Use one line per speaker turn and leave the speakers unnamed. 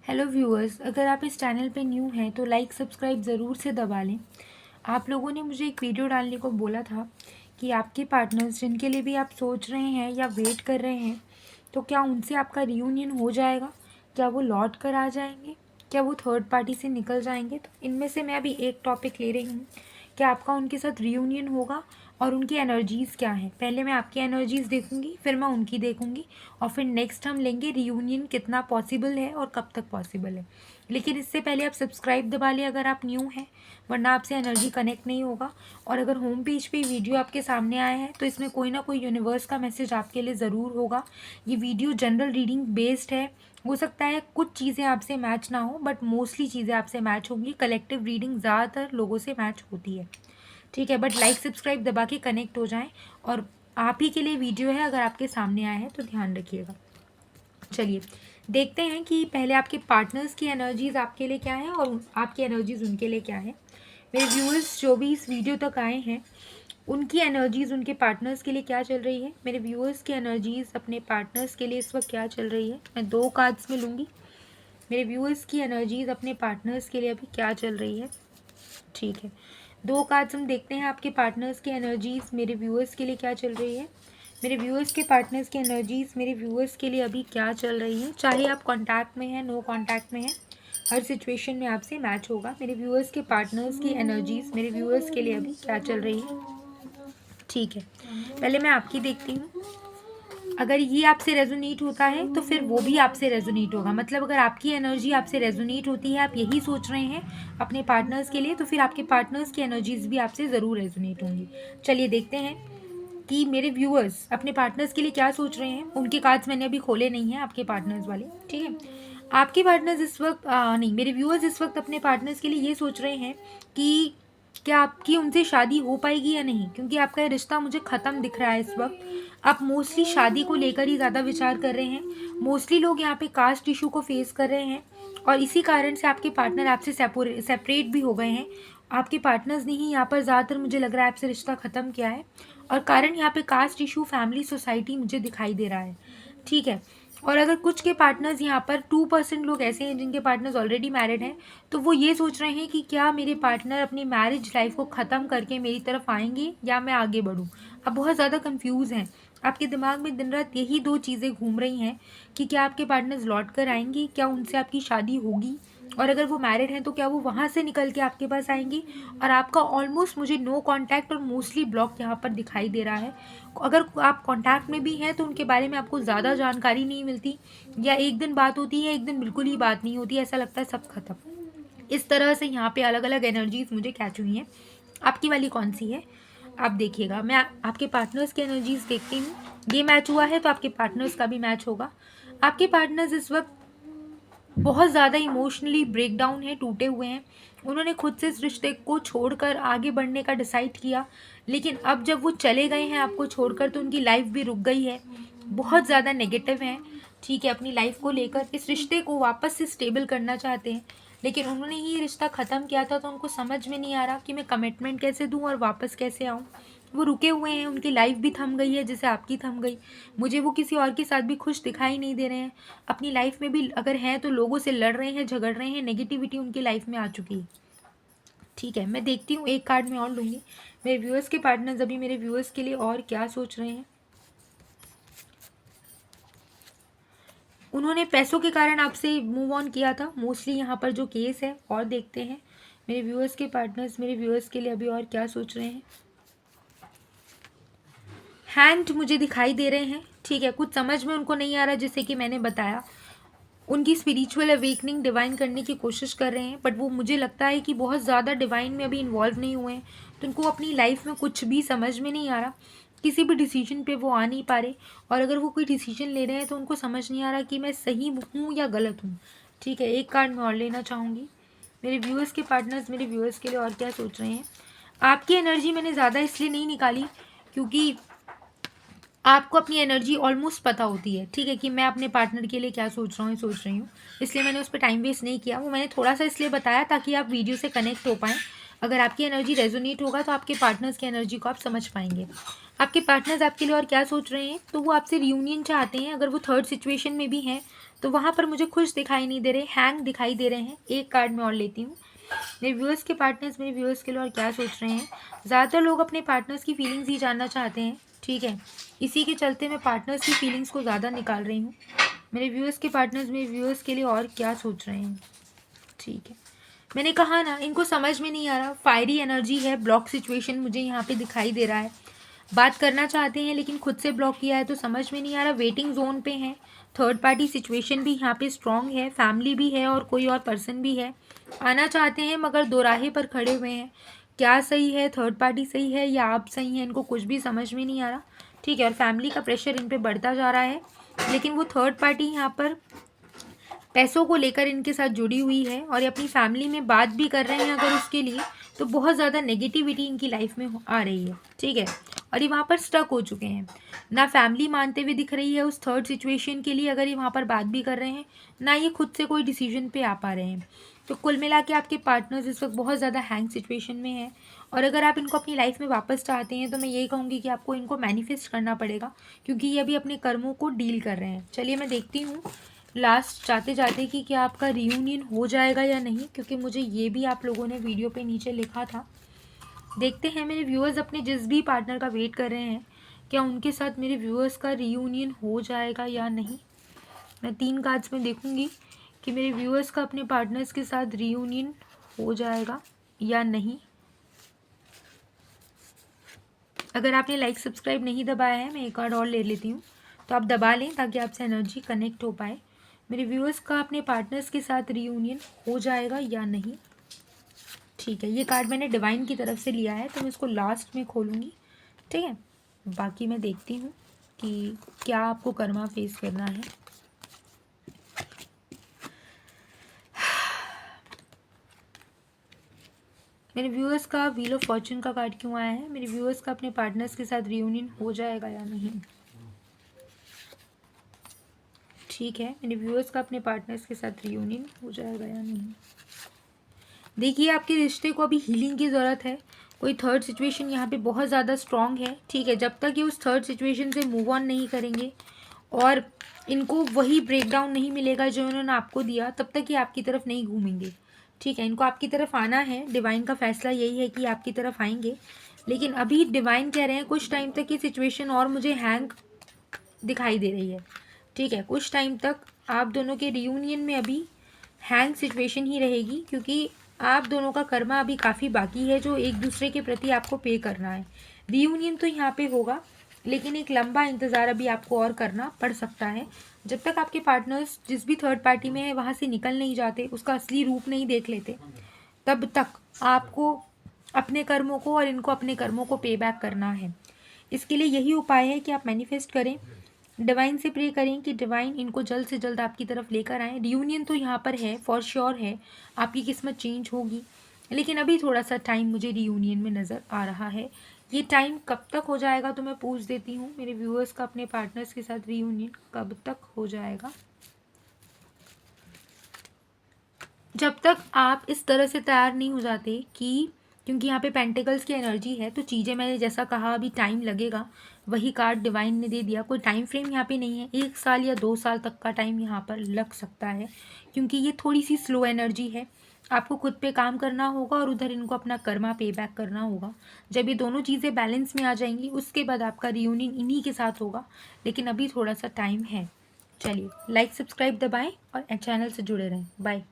Hello viewers, अगर आप इस चैनल पे न्यू हैं तो लाइक सब्सक्राइब ज़रूर से दबा लें। आप लोगों ने मुझे एक वीडियो डालने को बोला था कि आपके पार्टनर्स जिनके लिए भी आप सोच रहे हैं या वेट कर रहे हैं, तो क्या उनसे आपका रियूनियन हो जाएगा? क्या वो लौट कर आ जाएंगे? क्या वो थर्ड पार्टी से निकल जाएंगे? तो इनमें से मैं अभी एक टॉपिक ले रही हूँ कि आपका उनके साथ रियूनियन होगा और उनकी एनर्जीज़ क्या हैं। पहले मैं आपकी एनर्जीज़ देखूंगी, फिर मैं उनकी देखूंगी, और फिर नेक्स्ट हम लेंगे रियूनियन कितना पॉसिबल है और कब तक पॉसिबल है। लेकिन इससे पहले आप सब्सक्राइब दबा लें अगर आप न्यू हैं, वरना आपसे एनर्जी कनेक्ट नहीं होगा। और अगर होम पेज पे वीडियो आपके सामने आया है तो इसमें कोई ना कोई यूनिवर्स का मैसेज आपके लिए ज़रूर होगा। ये वीडियो जनरल रीडिंग बेस्ड है। हो सकता है कुछ चीज़ें आपसे मैच ना हो, बट मोस्टली चीज़ें आपसे मैच होंगी। कलेक्टिव रीडिंग ज़्यादातर लोगों से मैच होती है, ठीक है। बट लाइक सब्सक्राइब दबा के कनेक्ट हो जाएं। और आप ही के लिए वीडियो है, अगर आपके सामने आया है तो ध्यान रखिएगा। चलिए देखते हैं कि पहले आपके पार्टनर्स की एनर्जीज आपके लिए क्या है और आपकी एनर्जीज उनके लिए क्या है। मेरे व्यूअर्स जो भी इस वीडियो तक आए हैं, उनकी एनर्जीज उनके पार्टनर्स के लिए क्या चल रही है। मेरे व्यूअर्स की एनर्जीज अपने पार्टनर्स के लिए इस वक्त क्या चल रही है, मैं 2 कार्ड्स में लूँगी। मेरे व्यूअर्स की एनर्जीज अपने पार्टनर्स के लिए अभी क्या चल रही है, ठीक है। 2 कार्ड्स हम देखते हैं आपके पार्टनर्स की एनर्जीज मेरे व्यूअर्स के लिए क्या चल रही है। मेरे व्यूअर्स के पार्टनर्स की एनर्जीज मेरे व्यूअर्स के लिए अभी क्या चल रही है। चाहे आप कांटेक्ट में हैं, नो कांटेक्ट में हैं, हर सिचुएशन में आपसे मैच होगा। मेरे व्यूअर्स के पार्टनर्स की एनर्जीज मेरे व्यूअर्स के लिए अभी क्या चल रही है, ठीक है। पहले मैं आपकी देखती हूँ। अगर ये आपसे रेजोनेट होता है तो फिर वो भी आपसे रेजोनेट होगा। मतलब अगर आपकी एनर्जी आपसे रेजोनेट होती है, आप यही सोच रहे हैं अपने पार्टनर्स के लिए, तो फिर आपके पार्टनर्स की एनर्जीज भी आपसे ज़रूर रेजोनेट होंगी। चलिए देखते हैं कि मेरे व्यूअर्स अपने पार्टनर्स के लिए क्या सोच रहे हैं। उनके कार्ड्स मैंने अभी खोले नहीं हैं, आपके पार्टनर्स वाले, ठीक है। आपके पार्टनर्स इस वक्त नहीं, मेरे व्यूअर्स इस वक्त अपने पार्टनर्स के लिए ये सोच रहे हैं कि क्या आपकी उनसे शादी हो पाएगी या नहीं, क्योंकि आपका ये रिश्ता मुझे ख़त्म दिख रहा है इस वक्त। आप मोस्टली शादी को लेकर ही ज़्यादा विचार कर रहे हैं। मोस्टली लोग यहाँ पे कास्ट इशू को फेस कर रहे हैं और इसी कारण से आपके पार्टनर आपसे सेपरेट भी हो गए हैं। आपके पार्टनर्स ने ही यहाँ पर ज़्यादातर मुझे लग रहा है आपसे रिश्ता ख़त्म किया है, और कारण यहाँ पे कास्ट इशू, फैमिली, सोसाइटी मुझे दिखाई दे रहा है, ठीक है। और अगर कुछ के पार्टनर्स यहाँ पर 2% लोग ऐसे हैं जिनके पार्टनर्स ऑलरेडी मैरिड हैं, तो वो ये सोच रहे हैं कि क्या मेरे पार्टनर अपनी मैरिज लाइफ को ख़त्म करके मेरी तरफ आएंगे या मैं आगे बढ़ूँ। अब बहुत ज़्यादा कंफ्यूज हैं। आपके दिमाग में दिन रात यही 2 चीज़ें घूम रही हैं कि क्या आपके पार्टनर्स लौट कर आएंगे, क्या उनसे आपकी शादी होगी, और अगर वो मैरिड हैं तो क्या वो वहाँ से निकल के आपके पास आएंगे। और आपका ऑलमोस्ट मुझे नो कांटेक्ट और मोस्टली ब्लॉक यहाँ पर दिखाई दे रहा है। अगर आप कांटेक्ट में भी हैं तो उनके बारे में आपको ज़्यादा जानकारी नहीं मिलती, या एक दिन बात होती है, एक दिन बिल्कुल ही बात नहीं होती, ऐसा लगता है सब खत्म। इस तरह से यहाँ पे अलग अलग एनर्जीज मुझे कैच हुई हैं। आपकी वाली कौन सी है आप देखिएगा। मैं आपके पार्टनर्स की एनर्जीज देखती हूँ। ये मैच हुआ है तो आपके पार्टनर्स का भी मैच होगा। आपके पार्टनर्स इस वक्त बहुत ज़्यादा इमोशनली ब्रेक डाउन है, टूटे हुए हैं। उन्होंने खुद से इस रिश्ते को छोड़कर आगे बढ़ने का डिसाइड किया, लेकिन अब जब वो चले गए हैं आपको छोड़कर तो उनकी लाइफ भी रुक गई है। बहुत ज़्यादा नेगेटिव हैं, ठीक है, अपनी लाइफ को लेकर। इस रिश्ते को वापस से स्टेबल करना चाहते हैं, लेकिन उन्होंने ही रिश्ता ख़त्म किया था तो उनको समझ में नहीं आ रहा कि मैं कमिटमेंट कैसे दूँ और वापस कैसे आऊँ। वो रुके हुए हैं, उनकी लाइफ भी थम गई है जैसे आपकी थम गई। मुझे वो किसी और के साथ भी खुश दिखाई नहीं दे रहे हैं। अपनी लाइफ में भी अगर हैं तो लोगों से लड़ रहे हैं, झगड़ रहे हैं, नेगेटिविटी उनकी लाइफ में आ चुकी है, ठीक है। मैं देखती हूँ, एक कार्ड में और लूँगी। मेरे व्यूअर्स के पार्टनर्स अभी मेरे व्यूअर्स के लिए और क्या सोच रहे हैं। उन्होंने पैसों के कारण आपसे मूव ऑन किया था मोस्टली यहाँ पर जो केस है। और देखते हैं मेरे व्यूअर्स के पार्टनर्स मेरे व्यूअर्स के लिए अभी और क्या सोच रहे हैं। हैंड मुझे दिखाई दे रहे हैं, ठीक है। कुछ समझ में उनको नहीं आ रहा, जैसे कि मैंने बताया उनकी स्पिरिचुअल अवेकनिंग डिवाइन करने की कोशिश कर रहे हैं, बट वो मुझे लगता है कि बहुत ज़्यादा डिवाइन में अभी इन्वॉल्व नहीं हुए हैं, तो उनको अपनी लाइफ में कुछ भी समझ में नहीं आ रहा। किसी भी डिसीजन पे वो आ नहीं पा रहे, और अगर वो कोई डिसीजन ले रहे हैं तो उनको समझ नहीं आ रहा कि मैं सही हूँ या गलत हूँ, ठीक है। एक कार्ड मैं और लेना चाहूँगी। मेरे व्यूअर्स के पार्टनर्स मेरे व्यूअर्स के लिए और क्या सोच रहे हैं। आपकी एनर्जी मैंने ज़्यादा इसलिए नहीं निकाली क्योंकि आपको अपनी एनर्जी ऑलमोस्ट पता होती है, ठीक है, कि मैं अपने पार्टनर के लिए क्या सोच रही हूँ, इसलिए मैंने उस पर टाइम वेस्ट नहीं किया। वो मैंने थोड़ा सा इसलिए बताया ताकि आप वीडियो से कनेक्ट हो पाएँ। अगर आपकी एनर्जी रेजोनेट होगा तो आपके पार्टनर्स की एनर्जी को आप समझ पाएंगे। आपके पार्टनर्स आपके लिए और क्या सोच रहे हैं, तो वो आपसे रियूनियन चाहते हैं। अगर वो थर्ड सिचुएशन में भी हैं तो वहाँ पर मुझे खुश दिखाई नहीं दे रहे, हैंग दिखाई दे रहे हैं। एक कार्ड मैं और लेती हूँ। मेरे व्यूअर्स के पार्टनर्स मेरे व्यूअर्स के लिए और क्या सोच रहे हैं। ज़्यादातर लोग अपने पार्टनर्स की फीलिंग्स ही जानना चाहते हैं, ठीक है। इसी के चलते मैं पार्टनर्स की फीलिंग्स को ज़्यादा निकाल रही हूँ। मेरे व्यूअर्स के पार्टनर्स मेरे व्यूअर्स के लिए और क्या सोच रहे हैं, ठीक है। मैंने कहा ना, इनको समझ में नहीं आ रहा, फायरी एनर्जी है, ब्लॉक सिचुएशन मुझे यहाँ पे दिखाई दे रहा है। बात करना चाहते हैं लेकिन खुद से ब्लॉक किया है तो समझ में नहीं आ रहा, वेटिंग जोन पे हैं। थर्ड पार्टी सिचुएशन भी यहाँ पे स्ट्रॉन्ग है, फैमिली भी है और कोई और पर्सन भी है। आना चाहते हैं मगर दोराहे पर खड़े हुए हैं। क्या सही है, थर्ड पार्टी सही है या आप सही हैं, इनको कुछ भी समझ में नहीं आ रहा, ठीक है। और फैमिली का प्रेशर इन पर बढ़ता जा रहा है, लेकिन वो थर्ड पार्टी यहाँ पर पैसों को लेकर इनके साथ जुड़ी हुई है और ये अपनी फैमिली में बात भी कर रहे हैं अगर उसके लिए, तो बहुत ज़्यादा नेगेटिविटी इनकी लाइफ में आ रही है, ठीक है। और ये वहाँ पर स्टक हो चुके हैं, ना फैमिली मानते हुए दिख रही है उस थर्ड सिचुएशन के लिए अगर ये वहाँ पर बात भी कर रहे हैं, ना ये खुद से कोई डिसीजन पे आ पा रहे हैं। तो कुल मिला के आपके पार्टनर्स इस वक्त बहुत ज़्यादा हैंग सिचुएशन में है। और अगर आप इनको अपनी लाइफ में वापस चाहते हैं तो मैं यही कहूँगी कि आपको इनको मैनिफेस्ट करना पड़ेगा, क्योंकि ये अभी अपने कर्मों को डील कर रहे हैं। चलिए मैं देखती हूँ लास्ट जाते जाते कि क्या आपका रियूनियन हो जाएगा या नहीं, क्योंकि मुझे ये भी आप लोगों ने वीडियो पे नीचे लिखा था। देखते हैं मेरे व्यूअर्स अपने जिस भी पार्टनर का वेट कर रहे हैं, क्या उनके साथ मेरे व्यूअर्स का रियूनियन हो जाएगा या नहीं। मैं 3 कार्ड्स में देखूंगी कि मेरे व्यूअर्स का अपने पार्टनर्स के साथ रियूनियन हो जाएगा या नहीं। अगर आपने लाइक सब्सक्राइब नहीं दबाया है, मैं एक कार्ड और ले लेती हूँ, तो आप दबा लें ताकि आपसे एनर्जी कनेक्ट हो पाए। मेरे व्यूअर्स का अपने पार्टनर्स के साथ रियूनियन हो जाएगा या नहीं, ठीक है। ये कार्ड मैंने डिवाइन की तरफ से लिया है तो मैं इसको लास्ट में खोलूँगी, ठीक है। बाकी मैं देखती हूँ कि क्या आपको कर्मा फेस करना है। मेरे व्यूअर्स का व्हील ऑफ फॉर्चून का कार्ड क्यों आया है। मेरे व्यूअर्स का अपने पार्टनर्स के साथ रियूनियन हो जाएगा या नहीं, ठीक है। मेरे व्यूअर्स का अपने पार्टनर्स के साथ रियूनियन हो जाएगा या नहीं। देखिए आपके रिश्ते को अभी हीलिंग की ज़रूरत है। कोई थर्ड सिचुएशन यहाँ पे बहुत ज़्यादा स्ट्रॉन्ग है, ठीक है। जब तक ये उस थर्ड सिचुएशन से मूव ऑन नहीं करेंगे और इनको वही ब्रेकडाउन नहीं मिलेगा जो उन्होंने आपको दिया, तब तक ये आपकी तरफ नहीं घूमेंगे, ठीक है। इनको आपकी तरफ आना है, डिवाइन का फैसला यही है कि आपकी तरफ आएंगे। लेकिन अभी डिवाइन कह रहे हैं कुछ टाइम तक ये सिचुएशन और मुझे हैंग दिखाई दे रही है, ठीक है। कुछ टाइम तक आप दोनों के रियूनियन में अभी हैंग सिचुएशन ही रहेगी, क्योंकि आप दोनों का कर्मा अभी काफ़ी बाकी है जो एक दूसरे के प्रति आपको पे करना है। रियूनियन तो यहाँ पे होगा, लेकिन एक लंबा इंतज़ार अभी आपको और करना पड़ सकता है। जब तक आपके पार्टनर्स जिस भी थर्ड पार्टी में है वहाँ से निकल नहीं जाते, उसका असली रूप नहीं देख लेते, तब तक आपको अपने कर्मों को और इनको अपने कर्मों को पे बैक करना है। इसके लिए यही उपाय है कि आप मैनिफेस्ट करें, डिवाइन से प्रे करें कि डिवाइन इनको जल्द से जल्द आपकी तरफ लेकर आएँ। रियूनियन तो यहाँ पर है, फॉर श्योर है, आपकी किस्मत चेंज होगी, लेकिन अभी थोड़ा सा टाइम मुझे रियूनियन में नज़र आ रहा है। ये टाइम कब तक हो जाएगा तो मैं पूछ देती हूँ, मेरे व्यूअर्स का अपने पार्टनर्स के साथ रियूनियन कब तक हो जाएगा। जब तक आप इस तरह से तैयार नहीं हो जाते कि, क्योंकि यहाँ पे पेंटिकल्स की एनर्जी है, तो चीज़ें मैंने जैसा कहा अभी टाइम लगेगा, वही कार्ड डिवाइन ने दे दिया। कोई टाइम फ्रेम यहाँ पे नहीं है, 1 साल या 2 साल तक का टाइम यहाँ पर लग सकता है, क्योंकि ये थोड़ी सी स्लो एनर्जी है। आपको खुद पे काम करना होगा और उधर इनको अपना कर्मा पे बैक करना होगा। जब ये दोनों चीज़ें बैलेंस में आ जाएंगी उसके बाद आपका रियूनियन इन्हीं के साथ होगा, लेकिन अभी थोड़ा सा टाइम है। चलिए लाइक सब्सक्राइब दबाएँ और चैनल से जुड़े रहें। बाय।